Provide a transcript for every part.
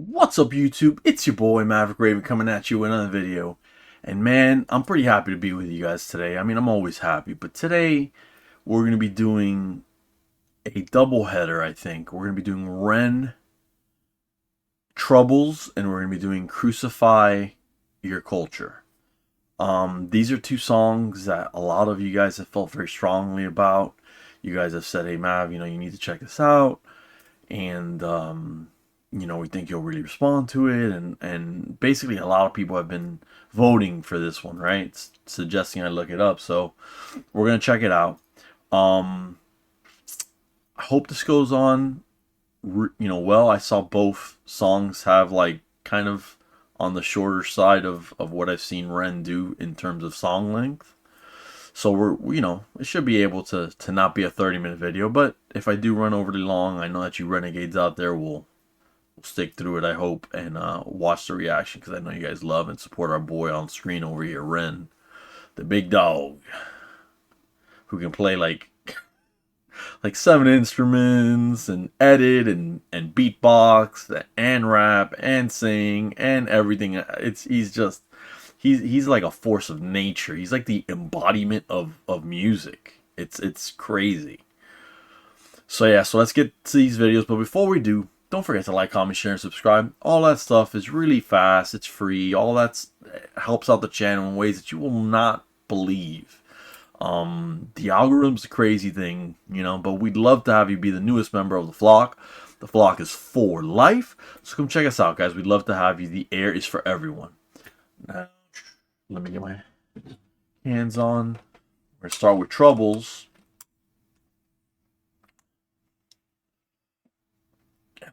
What's up, YouTube? It's your boy Maverick Raven coming at you with another video. And man, I'm pretty happy to be with you guys today. I mean, I'm always happy, but today we're going to be doing a double header, I think. We're going to be doing Ren Troubles, and we're going to be doing Crucify Your Culture. These are two songs that a lot of you guys have felt very strongly about. You guys have said, hey Mav, you need to check this out. And we think you'll really respond to it, and basically a lot of people have been voting for this one, right? Suggesting I look it up, so we're gonna check it out. I hope this goes on, well. I saw both songs have like kind of on the shorter side of what I've seen Ren do in terms of song length. So it should be able to not be a 30-minute video, but if I do run overly long, I know that you renegades out there will stick through it, I hope, and watch the reaction, because I know you guys love and support our boy on screen over here, Ren, the big dog, who can play like 7 instruments and edit and beatbox and rap and sing and everything. He's like a force of nature. He's like the embodiment of music. It's crazy. So yeah, so let's get to these videos, but before we do, don't forget to like, comment, share, and subscribe. All that stuff is really fast. It's free. All that helps out the channel in ways that you will not believe. The algorithm's a crazy thing, but we'd love to have you be the newest member of the flock. The flock is for life. So come check us out, guys. We'd love to have you. The air is for everyone. Now, let me get my hands on. We're going to start with Troubles.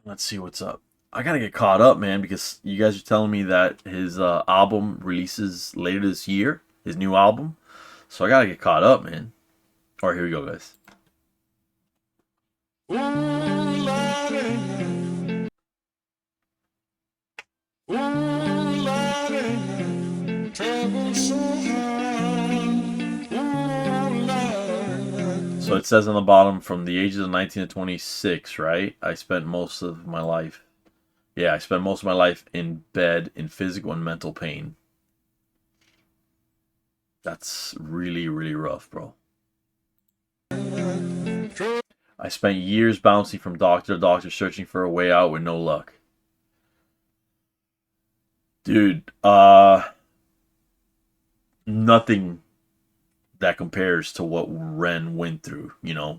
Let's see what's up. I gotta get caught up, man, because you guys are telling me that his album releases later this year, his new album. So I gotta get caught up, man. All right, here we go, guys. So it says on the bottom, from the ages of 19 to 26, right? I spent most of my life in bed in physical and mental pain. That's really, really rough, bro. I spent years bouncing from doctor to doctor, searching for a way out with no luck. Dude, nothing that compares to what Ren went through,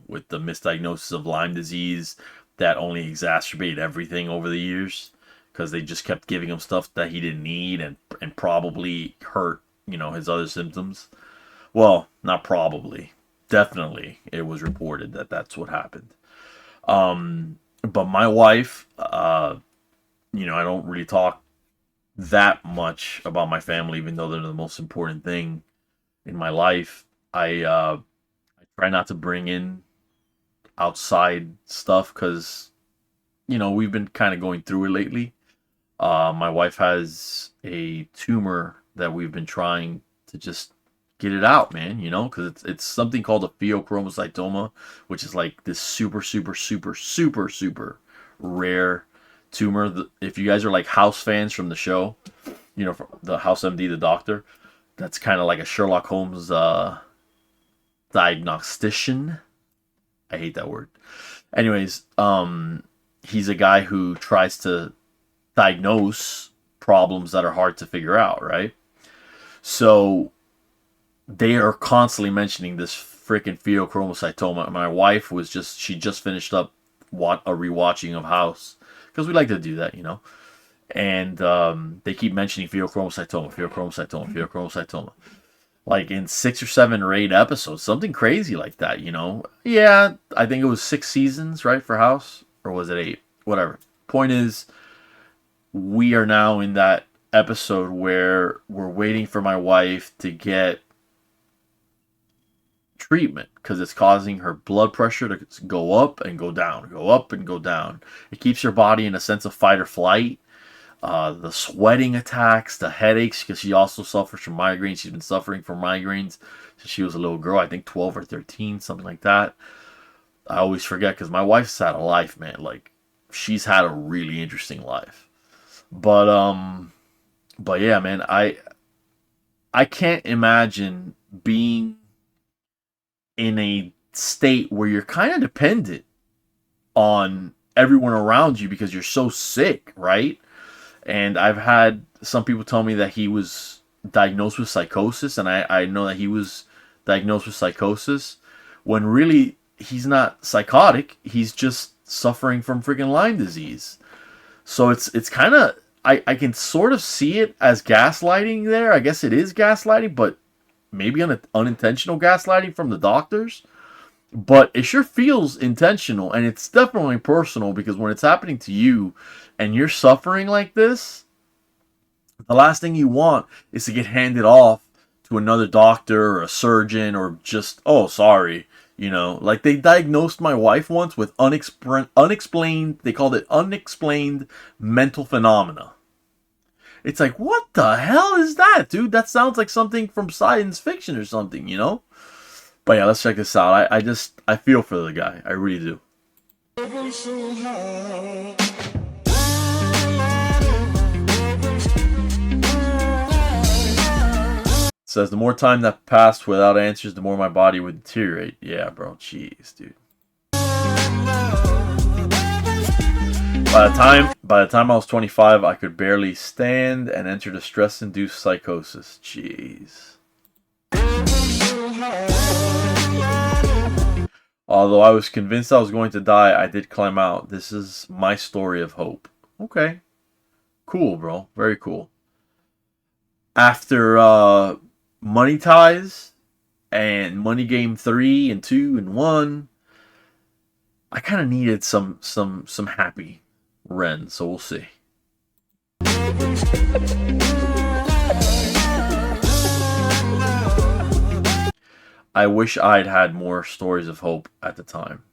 with the misdiagnosis of Lyme disease that only exacerbated everything over the years, because they just kept giving him stuff that he didn't need, and probably hurt, his other symptoms. Well, not probably. Definitely, it was reported that that's what happened. But my wife, I don't really talk that much about my family, even though they're the most important thing in my life. I try not to bring in outside stuff, because we've been kind of going through it lately. My wife has a tumor that we've been trying to just get it out, man, because it's something called a pheochromocytoma, which is like this super, super, super, super, super rare tumor. If you guys are like House fans from the show, from the House MD, the doctor, that's kind of like a Sherlock Holmes diagnostician. I hate that word. Anyways, he's a guy who tries to diagnose problems that are hard to figure out, right? So they are constantly mentioning this freaking pheochromocytoma. My wife she just finished up a rewatching of House, because we like to do that, and they keep mentioning pheochromocytoma, pheochromocytoma, pheochromocytoma, like in 6 or 7 or 8 episodes, something crazy like that, Yeah, I think it was 6 seasons, right, for House, or was it 8? Whatever. Point is, we are now in that episode where we're waiting for my wife to get treatment, because it's causing her blood pressure to go up and go down, go up and go down. It keeps her body in a sense of fight or flight. The sweating attacks, the headaches, because she also suffers from migraines. She's been suffering from migraines since she was a little girl, I think 12 or 13, something like that. I always forget, because my wife's had a life, man. Like, she's had a really interesting life. But but yeah, man, I can't imagine being in a state where you're kind of dependent on everyone around you because you're so sick, right? And I've had some people tell me that he was diagnosed with psychosis, and I know that he was diagnosed with psychosis when really he's not psychotic. He's just suffering from freaking Lyme disease. So it's kind of I can sort of see it as gaslighting there. I guess it is gaslighting, but maybe unintentional gaslighting from the doctors. But it sure feels intentional, and it's definitely personal because when it's happening to you and you're suffering like this, the last thing you want is to get handed off to another doctor or a surgeon or just, oh, sorry. You know, like they diagnosed my wife once with unexplained, they called it unexplained mental phenomena. It's like, what the hell is that, dude? That sounds like something from science fiction or something, you know? But yeah, let's check this out. I feel for the guy. I really do. It says the more time that passed without answers, the more my body would deteriorate. Yeah, bro. Jeez, dude. By the time I was 25, I could barely stand and entered a stress-induced psychosis. Jeez. Although I was convinced I was going to die, I did climb out. This is my story of hope. Okay. Cool, bro. Very cool. After Money Ties and Money Game 3 and 2 and 1, I kind of needed some happy Ren, so we'll see. I wish I'd had more stories of hope at the time.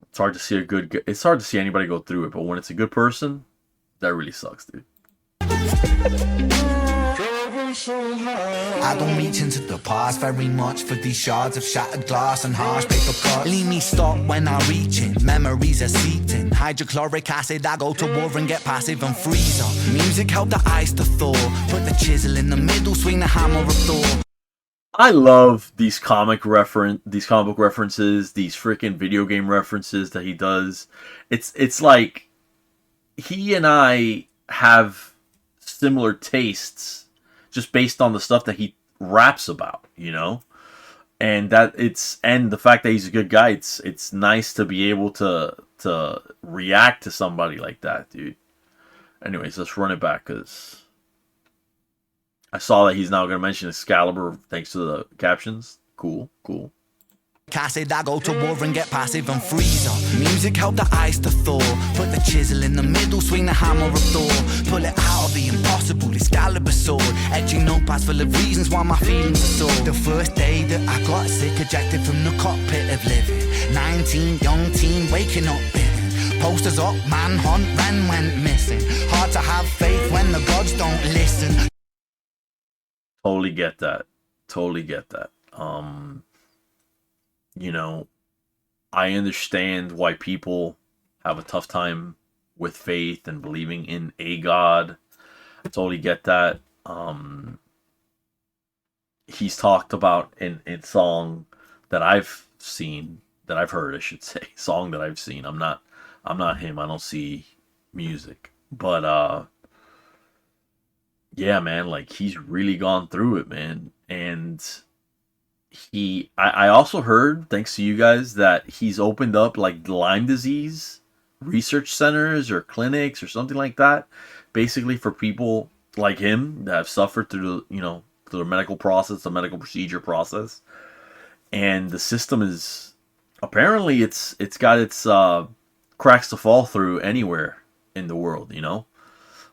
It's hard to see it's hard to see anybody go through it, but when it's a good person, that really sucks, dude. I don't reach into the past very much for these shards of shattered glass and harsh paper cuts. Leave me stop when I reach in, memories are seeped in. Hydrochloric acid, I go to war and get passive and freeze up. Music help the ice to thaw, put the chisel in the middle, swing the hammer of Thor. I love these comic book references, these freaking video game references that he does. It's like he and I have similar tastes just based on the stuff that he raps about, you know? And the fact that he's a good guy, it's nice to be able to react to somebody like that, dude. Anyways, let's run it back because I saw that he's now going to mention Excalibur thanks to the captions. Cool. Acid, I go to war and get passive and freeze up. Music help the ice to thaw, put the chisel in the middle, swing the hammer of Thor. Pull it out of the impossible, Excalibur sword. Etching notepads full of reasons why my feelings are sore. The first day that I got sick, ejected from the cockpit of living. 19, young teen, waking up bitten. Posters up, manhunt, Ren went missing. Hard to have faith when the gods don't listen. Totally get that. You know, I understand why people have a tough time with faith and believing in a God. I totally get that. He's talked about in song that I've seen, that I've heard, I should say, song that I've seen. I'm not him. I don't see music, but yeah, man, like he's really gone through it, man, and I also heard, thanks to you guys, that he's opened up like Lyme disease research centers or clinics or something like that, basically for people like him that have suffered through the medical process, the medical procedure process, and the system is apparently it's got its cracks to fall through anywhere in the world, you know,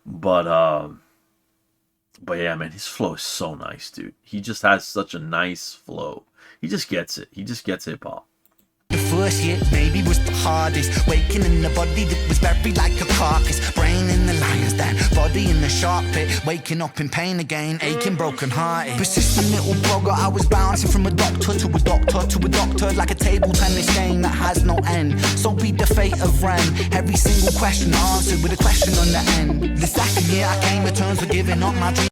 but yeah, man, his flow is so nice, dude. He just has such a nice flow. He just gets it. He just gets hip hop. The first year maybe was the hardest. Waking in the body that was buried like a carcass. Brain in the lion's den, body in the shark pit. Waking up in pain again, aching, broken hearted. Persistent little blogger, I was bouncing from a doctor to a doctor to a doctor, like a table tennis game that has no end. So be the fate of Ren. Every single question answered with a question on the end. The second year I came to terms with giving up my dream.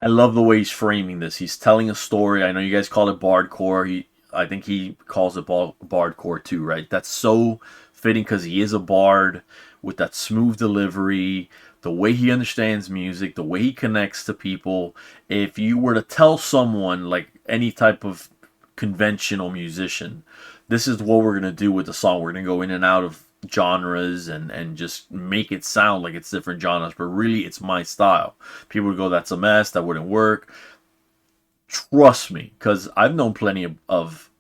I love the way he's framing this. He's telling a story. I know you guys call it bardcore. I think he calls it bardcore too, right? That's so fitting because he is a bard with that smooth delivery, the way he understands music, the way he connects to people. If you were to tell someone, like any type of conventional musician, this is what we're going to do with the song. We're going to go in and out of genres and just make it sound like it's different genres, but really it's my style. People would go, that's a mess, that wouldn't work. Trust me, because I've known plenty of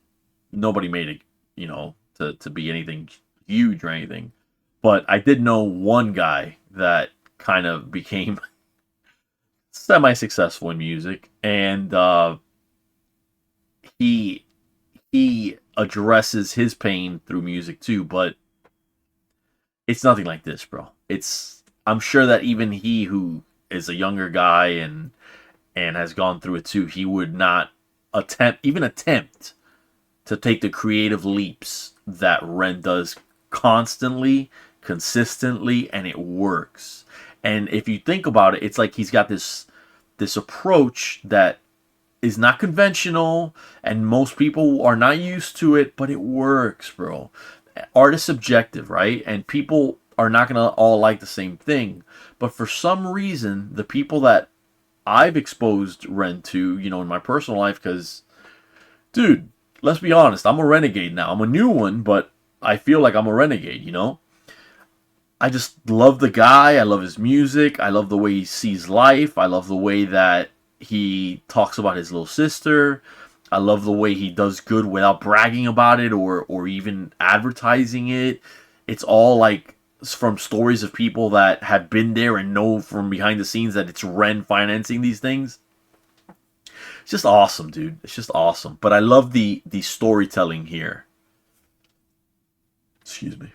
nobody made it, you know, to be anything huge or anything. But I did know one guy that kind of became semi-successful in music, and he addresses his pain through music too, but it's nothing like this, bro. I'm sure that even he, who is a younger guy and has gone through it too, he would not attempt to take the creative leaps that Ren does constantly, consistently, and it works. And if you think about it, it's like he's got this approach that is not conventional, and most people are not used to it, but it works, bro. Art is subjective, right? And people are not gonna all like the same thing. But for some reason, the people that I've exposed Ren to, you know, in my personal life, because, dude, let's be honest, I'm a renegade now. I'm a new one, but I feel like I'm a renegade, you know? I just love the guy. I love his music. I love the way he sees life. I love the way that he talks about his little sister. I love the way he does good without bragging about it or even advertising it. It's all like from stories of people that have been there and know from behind the scenes that it's Ren financing these things. It's just awesome, dude. It's just awesome. But I love the storytelling here. Excuse me.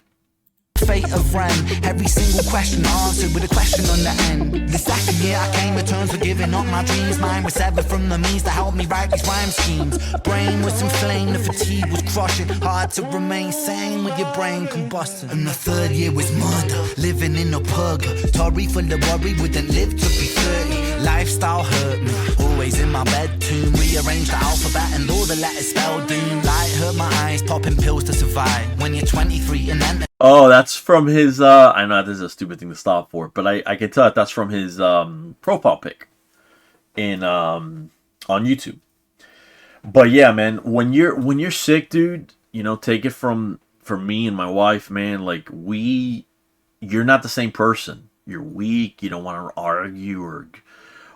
Fate of Ren, every single question answered with a question on the end. The second year I came to terms with giving up my dreams. Mine was severed from the means to help me write these rhyme schemes. Brain was inflamed, the fatigue was crushing. Hard to remain sane with your brain combusting. And the third year was murder, living in a purgatory full of worry, wouldn't live to be 30. Lifestyle hurt me, always in my bedroom. Rearranged the alphabet and all the letters spelled doom. Light hurt my eyes, popping pills to survive. When you're 23 and then oh, that's from his, I know this is a stupid thing to stop for, but I can tell that's from his profile pic in on YouTube. But yeah, man, when you're sick, dude, you know, take it from me and my wife, man, like you're not the same person. You're weak, you don't want to argue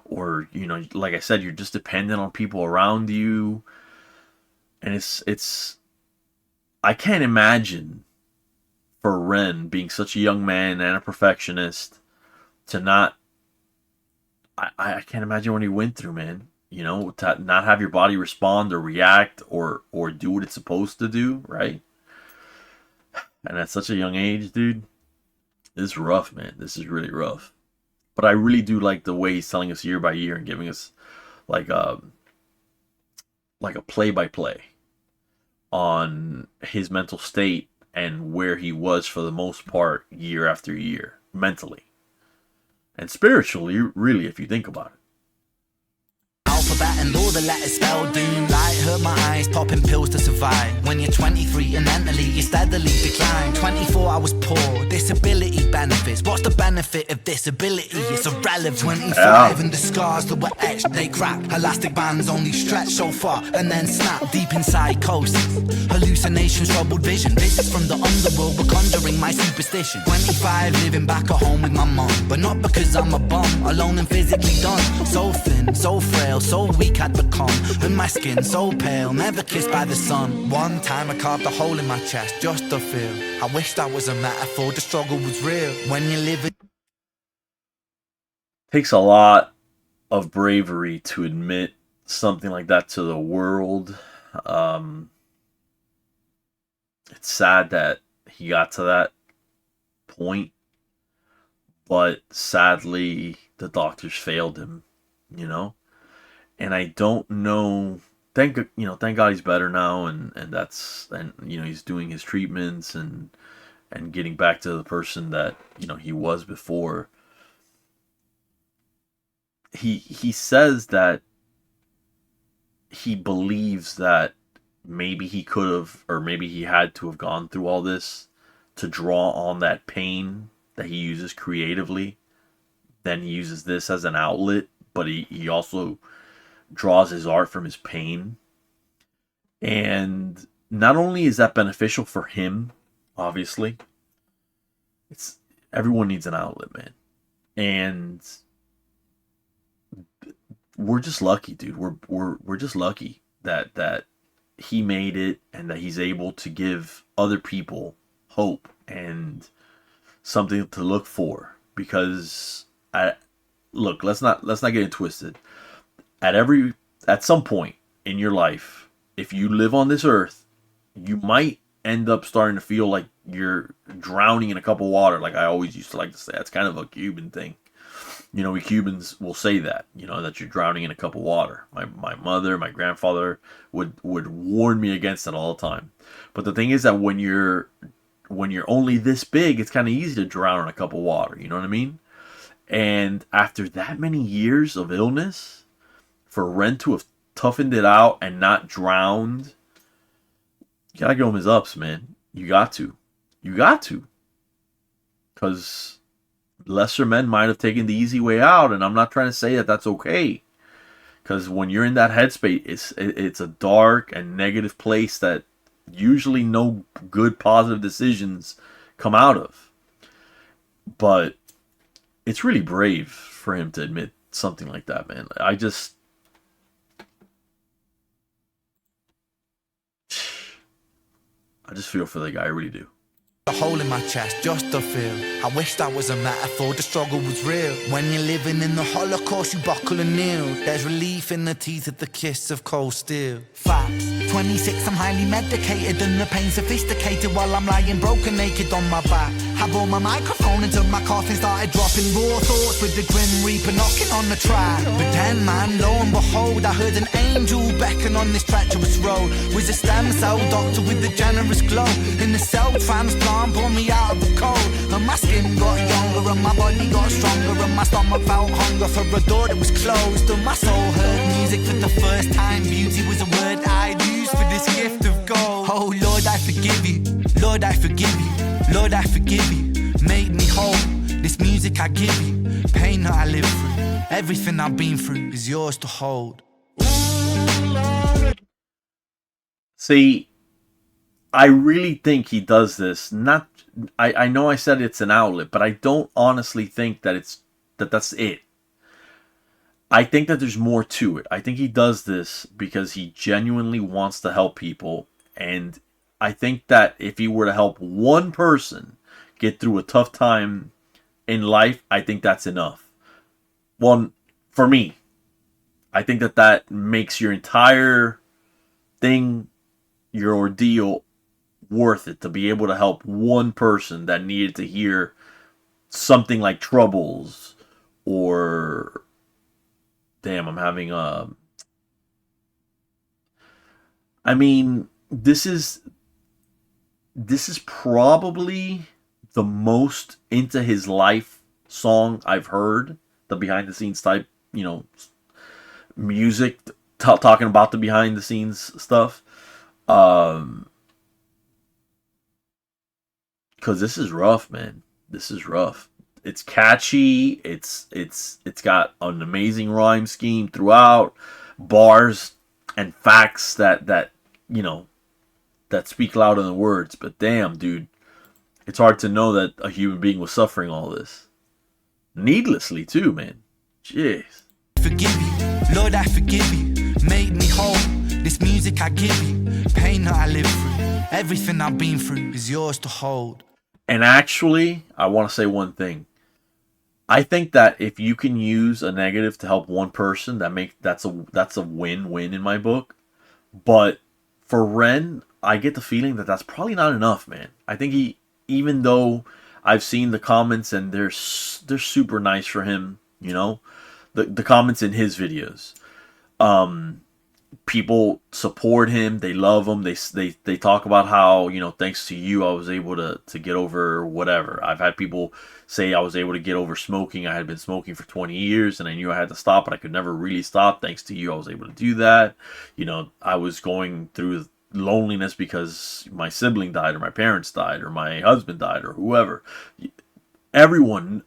or you know, like I said, you're just dependent on people around you. And it's I can't imagine for Ren, being such a young man and a perfectionist, to not... I can't imagine what he went through, man. You know, to not have your body respond or react or do what it's supposed to do, right? And at such a young age, dude, this is rough, man. This is really rough. But I really do like the way he's telling us year by year and giving us like a play-by-play on his mental state and where he was for the most part year after year, mentally. And spiritually, really, if you think about it. Alphabet and all the letters spelled doom. Light hurt my eyes, popping pills to survive. When you're 23 and mentally you steadily decline. 24 I was poor, disability benefits. What's the benefit of disability? It's irrelevant. 25 and the scars that were etched, they crack. Elastic bands only stretch so far and then snap. Deep in psychosis, hallucinations, troubled vision. Visits from the underworld were conjuring my superstition. 25 living back at home with my mom, but not because I'm a bum, alone and physically done. So thin, so frail, so weak I'd become, and my skin so pale, never kissed by the sun. One time I carved a hole in my chest just to feel. I wish that was a metaphor, the struggle was real. When you live it takes a lot of bravery to admit something like that to the world. It's sad that he got to that point, but sadly the doctors failed him, you know? And I don't know, thank God he's better now, and he's doing his treatments and getting back to the person that, he was before. He says that he believes that maybe he could have, or maybe he had to have gone through all this to draw on that pain that he uses creatively. Then he uses this as an outlet, but he also draws his art from his pain. And not only is that beneficial for him, obviously, it's everyone needs an outlet, man. And we're just lucky, dude. We're just lucky that he made it and that he's able to give other people hope and something to look for. Because look, let's not get it twisted. At some point in your life, if you live on this earth, you might end up starting to feel like you're drowning in a cup of water. Like I always used to like to say, it's kind of a Cuban thing. We Cubans will say that, that you're drowning in a cup of water. My mother, my grandfather would warn me against it all the time. But the thing is that when you're only this big, it's kind of easy to drown in a cup of water. You know what I mean? And after that many years of illness, for Ren to have toughened it out and not drowned, you gotta give him his ups, man. You got to. Because lesser men might have taken the easy way out, and I'm not trying to say that that's okay. Because when you're in that headspace, it's a dark and negative place that usually no good positive decisions come out of. But it's really brave for him to admit something like that, man. I just feel for the guy, I really do. A hole in my chest, just to feel. I wish that was a metaphor, the struggle was real. When you're living in the Holocaust, you buckle and kneel. There's relief in the teeth of the kiss of cold steel. Facts, 26, I'm highly medicated and the pain sophisticated while I'm lying broken naked on my back. I bore my microphone until my coffin started dropping raw thoughts with the grim reaper knocking on the track. But then, man, lo and behold, I heard an angel beckon on this treacherous road. Was a stem cell doctor with a generous glow. In the cell transplant, pulled me out of the cold. And my skin got younger and my body got stronger. And my stomach felt hunger for a door that was closed. And my soul heard music for the first time. Beauty was a word I'd use for this gift of gold. Oh Lord, I forgive you. Lord, I forgive you. Lord, I forgive you. Make me whole. This music I give you. Pain that I live through. Everything I've been through is yours to hold. See, I really think he does this. I know I said it's an outlet, but I don't honestly think that that's it. I think that there's more to it. I think he does this because he genuinely wants to help people, and I think that if he were to help one person get through a tough time in life, I think that's enough. Well, for me, I think that makes your entire thing, your ordeal, worth it, to be able to help one person that needed to hear something like Troubles, or damn, I'm having I mean, this is probably the most into his life song I've heard. The behind the scenes type, music, talking about the behind the scenes stuff. Because this is rough, man. This is rough. It's catchy. It's got an amazing rhyme scheme throughout, bars and facts that speak louder than words. But damn, dude, it's hard to know that a human being was suffering all this needlessly too, man. Jeez. Forgive you, Lord, I forgive you. Make me whole. This music I give you. Pain that I live through. Everything I've been through is yours to hold. And actually, I want to say one thing. I think that if you can use a negative to help one person, that's a win-win in my book. But for Ren, I get the feeling that that's probably not enough, man. I think he, even though I've seen the comments and they're super nice for him, you know, the comments in his videos. People support him, they love him, they talk about how, you know, thanks to you I was able to get over whatever. I've had people say I was able to get over smoking. I had been smoking for 20 years and I knew I had to stop, but I could never really stop. Thanks to you I was able to do that. You know, I was going through loneliness because my sibling died or my parents died or my husband died or whoever. Everyone,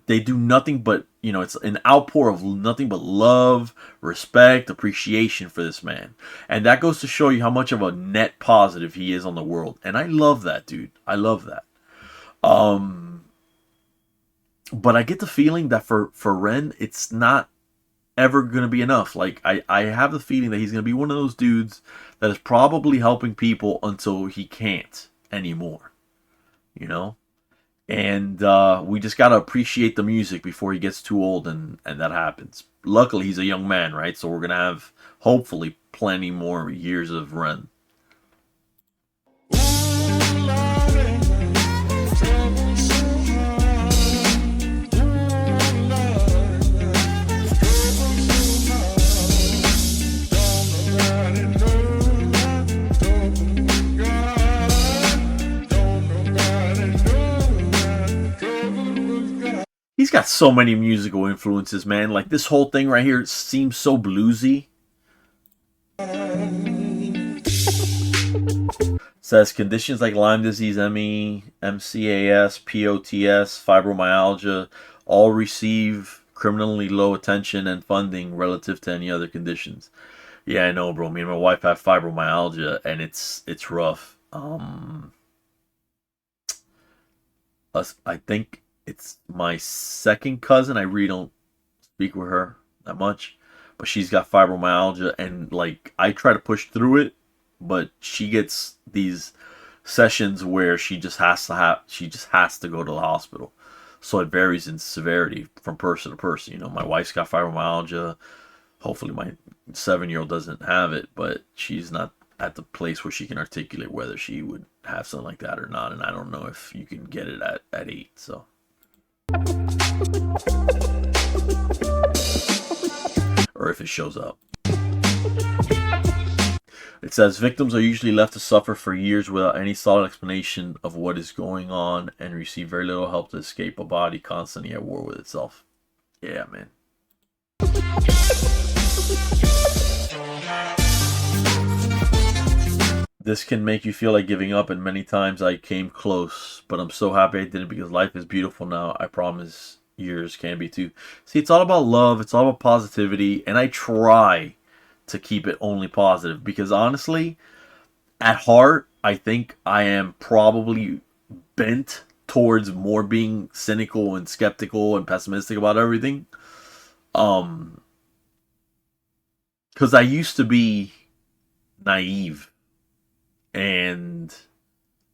they do nothing but, you know, it's an outpour of nothing but love, respect, appreciation for this man. And that goes to show you how much of a net positive he is on the world. And I love that, dude. I love that. But I get the feeling that for Ren, it's not ever going to be enough. Like, I have the feeling that he's going to be one of those dudes that is probably helping people until he can't anymore. You know? And we just got to appreciate the music before he gets too old, and that happens. Luckily, he's a young man, right? So we're going to have, hopefully, plenty more years of Ren. He's got so many musical influences, man. Like, this whole thing right here seems so bluesy. Says conditions like Lyme disease, ME, MCAS, POTS, fibromyalgia all receive criminally low attention and funding relative to any other conditions. Yeah, I know, bro. Me and my wife have fibromyalgia, and it's rough. I think it's my second cousin. I really don't speak with her that much, but she's got fibromyalgia, and like, I try to push through it, but she gets these sessions where she just has to go to the hospital. So it varies in severity from person to person. You know, my wife's got fibromyalgia. Hopefully my 7-year-old doesn't have it, but she's not at the place where she can articulate whether she would have something like that or not. And I don't know if you can get it at 8. So. Or if it shows up. It says victims are usually left to suffer for years without any solid explanation of what is going on and receive very little help to escape a body constantly at war with itself. Yeah, man. This can make you feel like giving up, and many times I came close, but I'm so happy I didn't because life is beautiful now. I promise yours can be too. See, it's all about love. It's all about positivity, and I try to keep it only positive because honestly, at heart, I think I am probably bent towards more being cynical and skeptical and pessimistic about everything. Because I used to be naive. And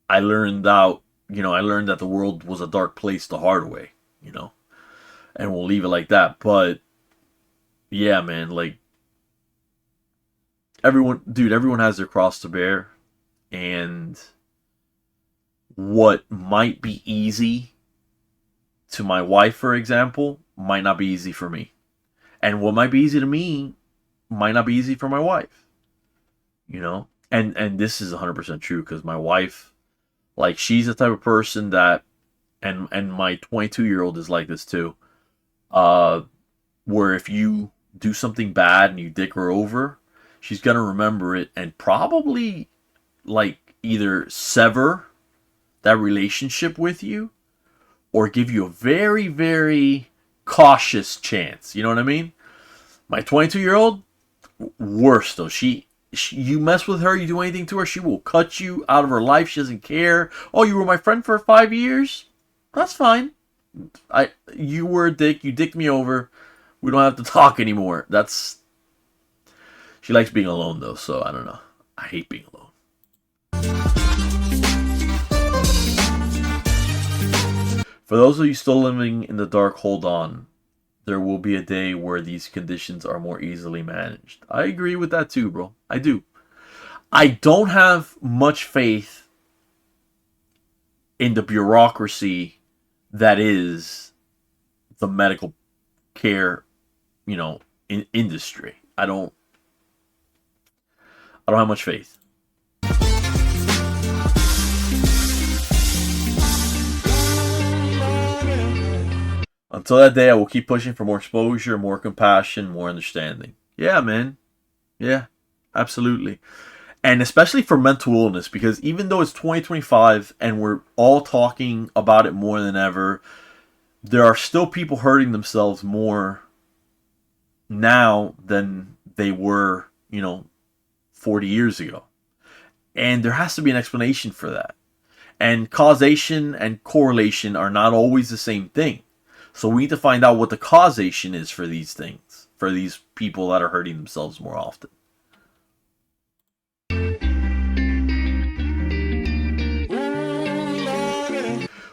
I learned that the world was a dark place the hard way, you know, and we'll leave it like that. But yeah, man, like everyone has their cross to bear, and what might be easy to my wife, for example, might not be easy for me. And what might be easy to me might not be easy for my wife, you know? And this is 100% true because my wife, like, she's the type of person that, and my 22-year-old is like this too, where if you do something bad and you dick her over, she's gonna remember it and probably, like, either sever that relationship with you or give you a very, very cautious chance. You know what I mean? My 22-year-old, worse though. You mess with her, you do anything to her, she will cut you out of her life. She doesn't care. Oh, you were my friend for 5 years? That's fine. You were a dick. You dicked me over. We don't have to talk anymore. She likes being alone though, so I don't know. I hate being alone. For those of you still living in the dark, hold on. There will be a day where these conditions are more easily managed. I agree with that too, bro. I do. I don't have much faith in the bureaucracy that is the medical care, industry. I don't have much faith. Until that day, I will keep pushing for more exposure, more compassion, more understanding. Yeah, man. Yeah, absolutely. And especially for mental illness, because even though it's 2025 and we're all talking about it more than ever, there are still people hurting themselves more now than they were, 40 years ago. And there has to be an explanation for that. And causation and correlation are not always the same thing. So we need to find out what the causation is for these things, for these people that are hurting themselves more often.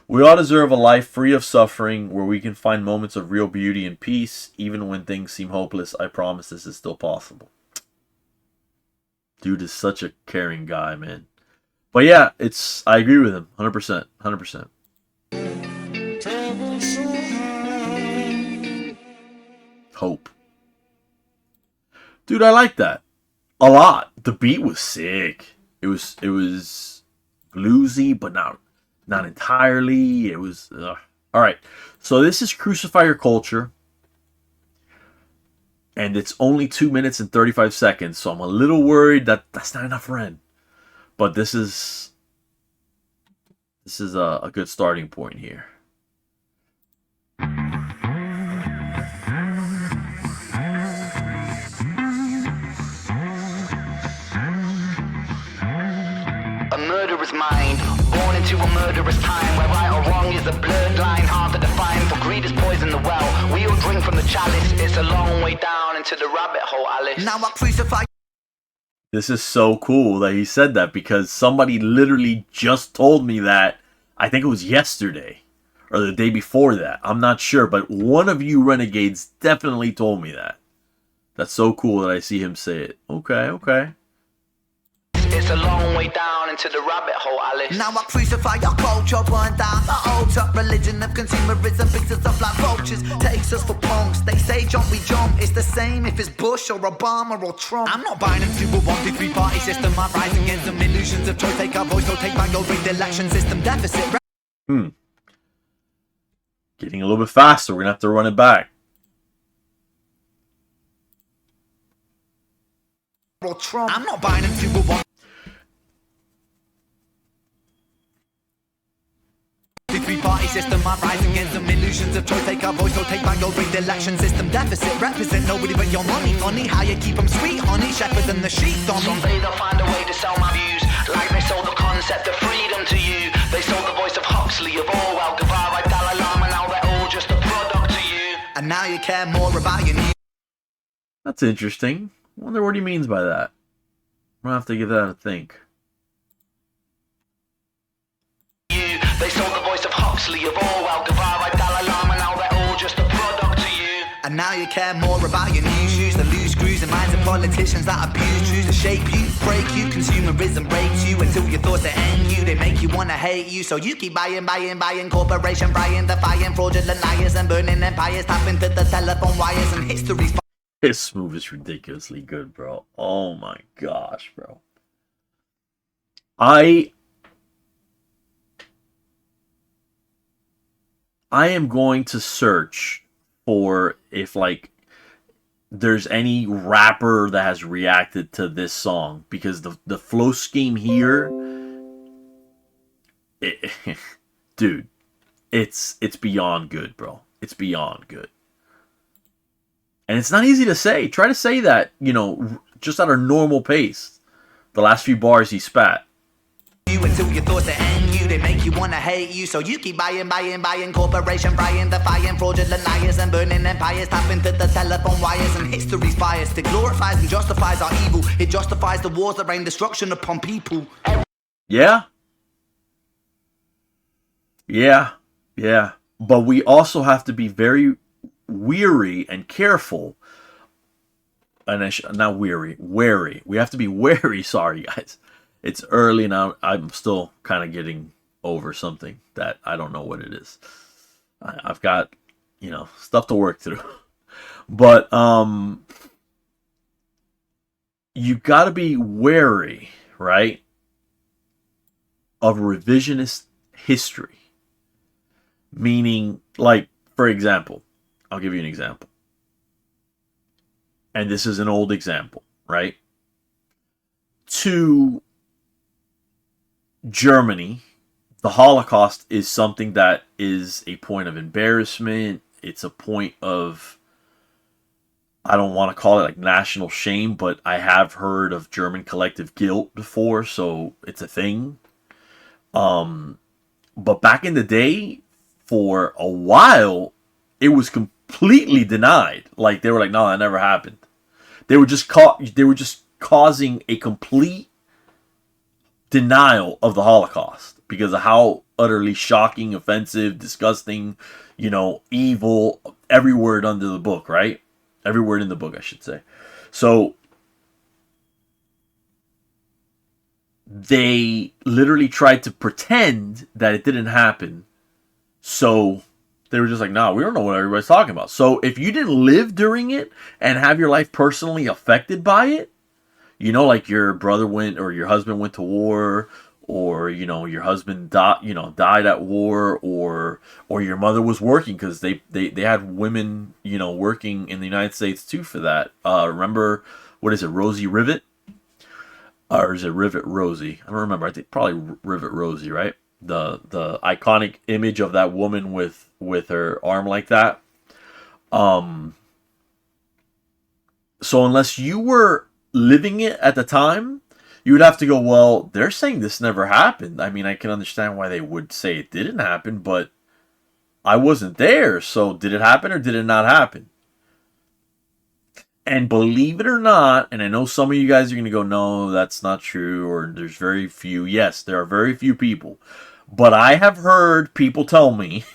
We all deserve a life free of suffering where we can find moments of real beauty and peace, even when things seem hopeless. I promise this is still possible. Dude is such a caring guy, man. But yeah, I agree with him 100%. 100%. Hope. Dude, I like that a lot. The beat was sick. It was bluesy, but not entirely. It was all right. So this is Crucify Your Culture, and it's only 2 minutes and 35 seconds. So I'm a little worried that that's not enough, Ren. But this is a good starting point here. A murderer's mind, born into a murderous time, where right or wrong is a blurred line, hard to define. For greed is poison the well. We all drink from the chalice. It's a long way down into the rabbit hole, Alice. Now I crucify. This is so cool that he said that, because somebody literally just told me that. I think it was yesterday or the day before that. I'm not sure, but one of you renegades definitely told me that. That's so cool that I see him say it. Okay. It's a long way down into the rabbit hole, Alice. Now I crucify your culture, burn down the old up religion of consumerism, picks us up like vultures, takes us for punks. They say jump, we jump. It's the same if it's Bush or Obama or Trump. I'm not buying into a 1, 2, 3 party system. I'm rising against some illusions of choice. Take our voice, don't take back your rigged election system deficit. Getting a little bit faster. We're gonna have to run it back. Trump. I'm not buying into a 1, 2, 3 party system. I'm rising against some illusions of choice. Take our voice, don't take back your rigged election system deficit. Represent nobody but your money. Funny how you keep them sweet, honey. Shepherds and the sheep. Someday they'll find a way to sell my views, like they sold the concept of freedom to you. They sold the voice of Huxley, of Orwell, Guevara, Dalai Lama. Now they're all just a product to you. And now you care more about your news. That's interesting. Wonder what he means by that. I'm gonna have to give that a think. They sold the voice of Huxley, of Orwell, Guevara, Dalai Lama. Now they're all just a product to you. And now you care more about your news. Use the loose screws and minds of politicians that abuse truths to shape you, break you. Consumerism breaks you until your thoughts to end you. They make you wanna hate you, so you keep buying. Corporation buying, defying fraudulent liars and burning empires. Tap into the telephone wires and history's. This move is ridiculously good, bro. Oh my gosh, bro. I am going to search for if there's any rapper that has reacted to this song, because the flow scheme here, dude, it's beyond good, bro. It's beyond good. And it's not easy to say. Try to say that, just at a normal pace. The last few bars he spat. You until your thoughts to end you. They make you wanna hate you, so you keep buying. Corporation buying, defying fraudulent liars and burning empires. Tap into the telephone wires and history's biased. It glorifies and justifies our evil. It justifies the wars that rain destruction upon people. Yeah. But we also have to be very weary and careful not weary, wary. We have to be wary. Sorry, guys. It's early now. I'm still kind of getting over something that I don't know what it is. I've got, stuff to work through. But you got to be wary, right, of revisionist history. Meaning, like, for example, I'll give you an example. And this is an old example, right? To Germany, the Holocaust is something that is a point of embarrassment. It's a point of, I don't want to call it like national shame, but I have heard of German collective guilt before, so it's a thing. But back in the day, for a while, it was completely denied. Like, they were like, no, that never happened. They were just causing a complete denial of the Holocaust because of how utterly shocking, offensive, disgusting, evil, every word under the book, right? Every word in the book, I should say. So they literally tried to pretend that it didn't happen. So they were just like, no, we don't know what everybody's talking about. So if you didn't live during it and have your life personally affected by it, like your brother went or your husband went to war, or your husband died at war, or your mother was working, because they had women working in the United States too for that. Remember, what is it, Rosie Rivet, or is it Rivet Rosie? I don't remember. I think probably Rivet Rosie, right? The iconic image of that woman with her arm like that. So unless you were living it at the time, you would have to go, well, they're saying this never happened. I mean, I can understand why they would say it didn't happen, but I wasn't there. So did it happen or did it not happen? And believe it or not, and I know some of you guys are going to go, no, that's not true, or there's very few. Yes, there are very few people. But I have heard people tell me,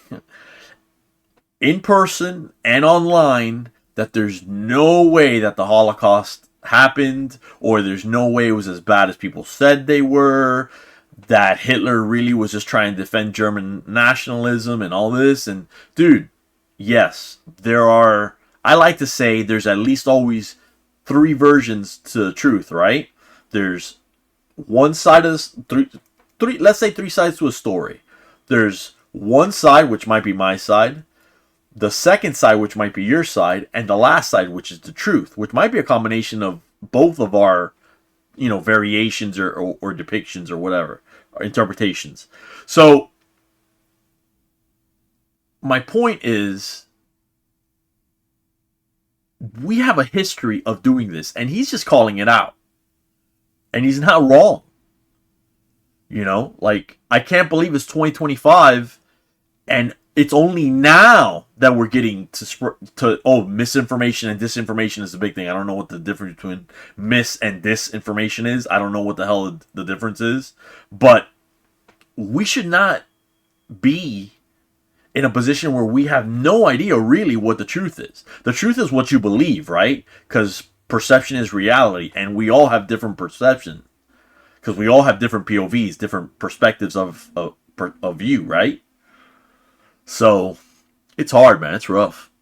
in person and online, that there's no way that the Holocaust happened, or there's no way it was as bad as people said they were, that Hitler really was just trying to defend German nationalism and all this. And dude, yes, I like to say there's at least always three versions to the truth, right? There's one side of this, let's say three sides to a story. There's one side, which might be my side, the second side, which might be your side, and the last side, which is the truth, which might be a combination of both of our, variations or depictions or whatever, or interpretations. So my point is, we have a history of doing this, and he's just calling it out. And he's not wrong. Like, I can't believe it's 2025, and it's only now that we're getting to misinformation and disinformation is a big thing. I don't know what the difference between mis and disinformation is. I don't know what the hell the difference is. But we should not be in a position where we have no idea really what the truth is. The truth is what you believe, right? Because perception is reality, and we all have different perceptions. Because we all have different POVs, different perspectives of view, right? So, it's hard, man. It's rough.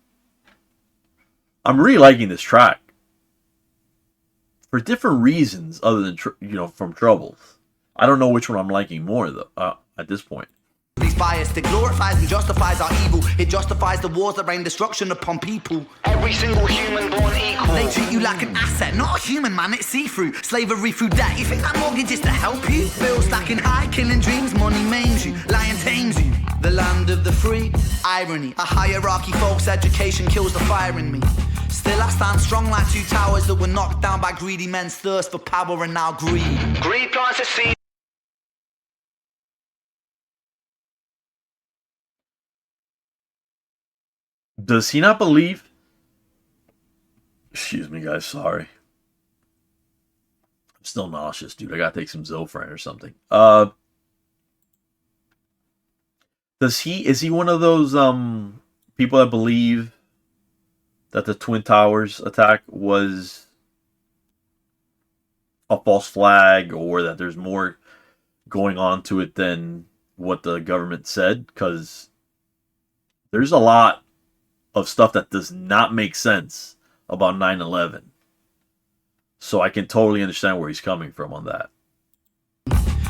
I'm really liking this track. For different reasons other than, from Troubles. I don't know which one I'm liking more, though, at this point. These bias, it glorifies and justifies our evil. It justifies the wars that rain destruction upon people. Every single human born equal. They treat you like an asset, not a human, man, it's see-through. Slavery through debt, you think that mortgage is to help you? Bills stacking high, killing dreams, money maims you. Lying tames you. The land of the free, irony. A hierarchy, folks, education kills the fire in me. Still I stand strong like two towers that were knocked down by greedy men's thirst for power and now greed. Greed plants a seed. Does he not believe? Excuse me, guys. Sorry. I'm still nauseous, dude. I gotta take some Zofran or something. Is he one of those people that believe that the Twin Towers attack was a false flag or that there's more going on to it than what the government said, because there's a lot of stuff that does not make sense about 9/11. So I can totally understand where he's coming from on that.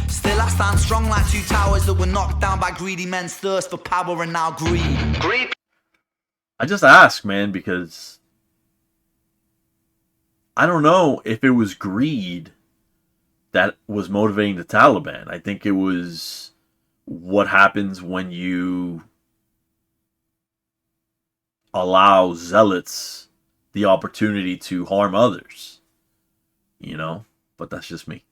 Still I stand strong like two towers that were knocked down by greedy men's thirst for power and now greed. Greed. I just ask, man, because I don't know if it was greed that was motivating the Taliban. I think it was what happens when you allow zealots the opportunity to harm others, you know? But that's just me.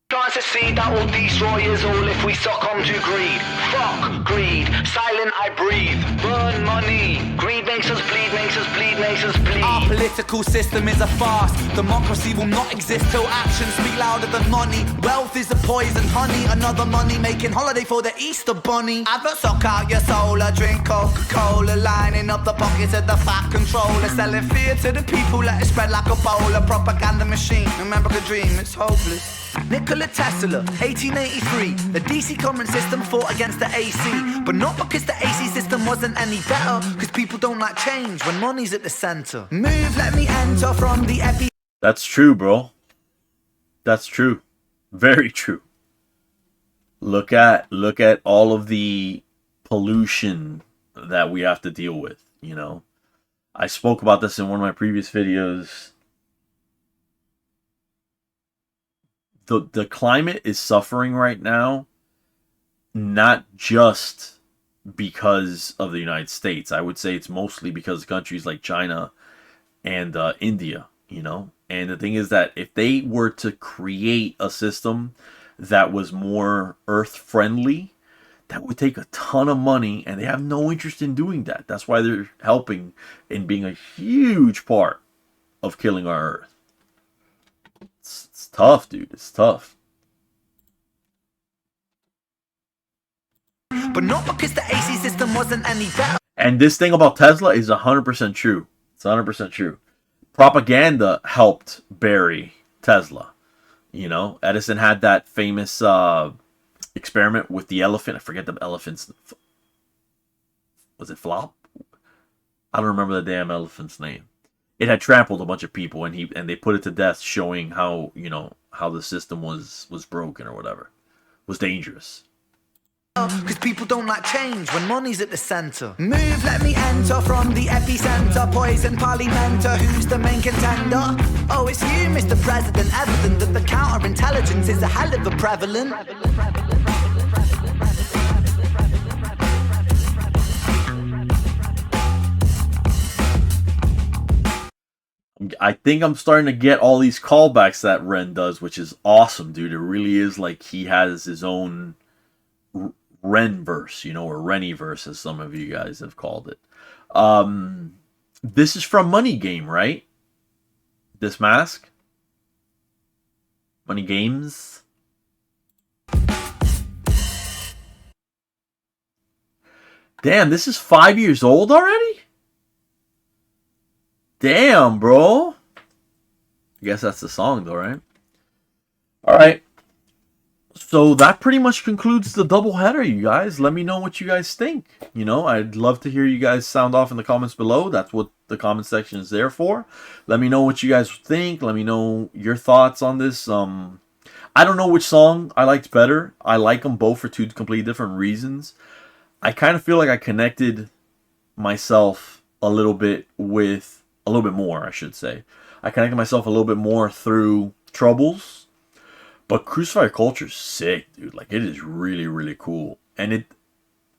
Plants a seed that will destroy us all if we succumb to greed. Fuck greed, silent I breathe. Burn money, greed makes us bleed, makes us bleed, makes us bleed. Our political system is a farce. Democracy will not exist till actions speak louder than money. Wealth is a poison honey, another money making holiday for the Easter bunny. Advert suck out your soul, a drink Coca-Cola, lining up the pockets of the fat controller, selling fear to the people, let it spread like a bowl, a propaganda machine. Remember the dream, it's hopeless. Nikola Tesla, 1883. The DC current system fought against the AC, but not because the AC system wasn't any better, because people don't like change when money's at the center. Move, let me enter from the epi. That's true, bro. That's true. Very true. Look at all of the pollution that we have to deal with, you know. I spoke about this in one of my previous videos. The climate is suffering right now, not just because of the United States. I would say it's mostly because of countries like China and India, you know. And the thing is that if they were to create a system that was more earth friendly, that would take a ton of money, and they have no interest in doing that. That's why they're helping in being a huge part of killing our earth. It's tough, dude. It's tough. But not because the AC system wasn't any better. And this thing about Tesla is 100% true. It's 100% true. Propaganda helped bury Tesla. You know, Edison had that famous experiment with the elephant. I forget the elephant's... Was it Flop? I don't remember the damn elephant's name. It had trampled a bunch of people, and they put it to death, showing how, you know, how the system was broken or whatever. Was dangerous. Because people don't like change when money's at the center. Move, let me enter from the epicenter. Poison parliamenter, who's the main contender? Oh, it's you, Mr. President. Evident that the counterintelligence is a hell of a prevalent. I think I'm starting to get all these callbacks that Ren does, which is awesome, dude. It really is like he has his own Ren verse, you know, or Renny verse, as some of you guys have called it. This is from Money Game, right? This mask? Money Games? Damn, this is 5 years old already? Damn, bro. I guess that's the song, though, right? Alright. So that pretty much concludes the doubleheader, you guys. Let me know what you guys think. You know, I'd love to hear you guys sound off in the comments below. That's what the comment section is there for. Let me know what you guys think. Let me know your thoughts on this. I don't know which song I liked better. I like them both for two completely different reasons. I kind of feel like I connected myself a little bit more, I should say. I connected myself a little bit more through Troubles. But Crucify Culture is sick, dude. Like, it is really, really cool. And it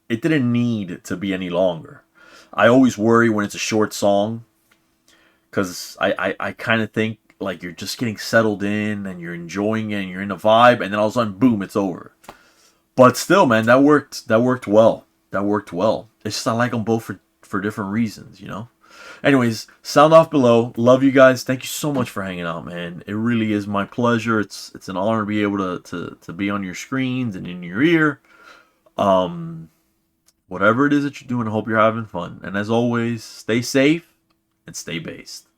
didn't need to be any longer. I always worry when it's a short song, because I kind of think, like, you're just getting settled in, and you're enjoying it, and you're in a vibe, and then all of a sudden, boom, it's over. But still, man, that worked well. That worked well. It's just I like them both for different reasons, you know? Anyways, sound off below. Love you guys. Thank you so much for hanging out, man. It really is my pleasure. It's an honor to be able to be on your screens and in your ear. Whatever it is that you're doing, I hope you're having fun. And as always, stay safe and stay based.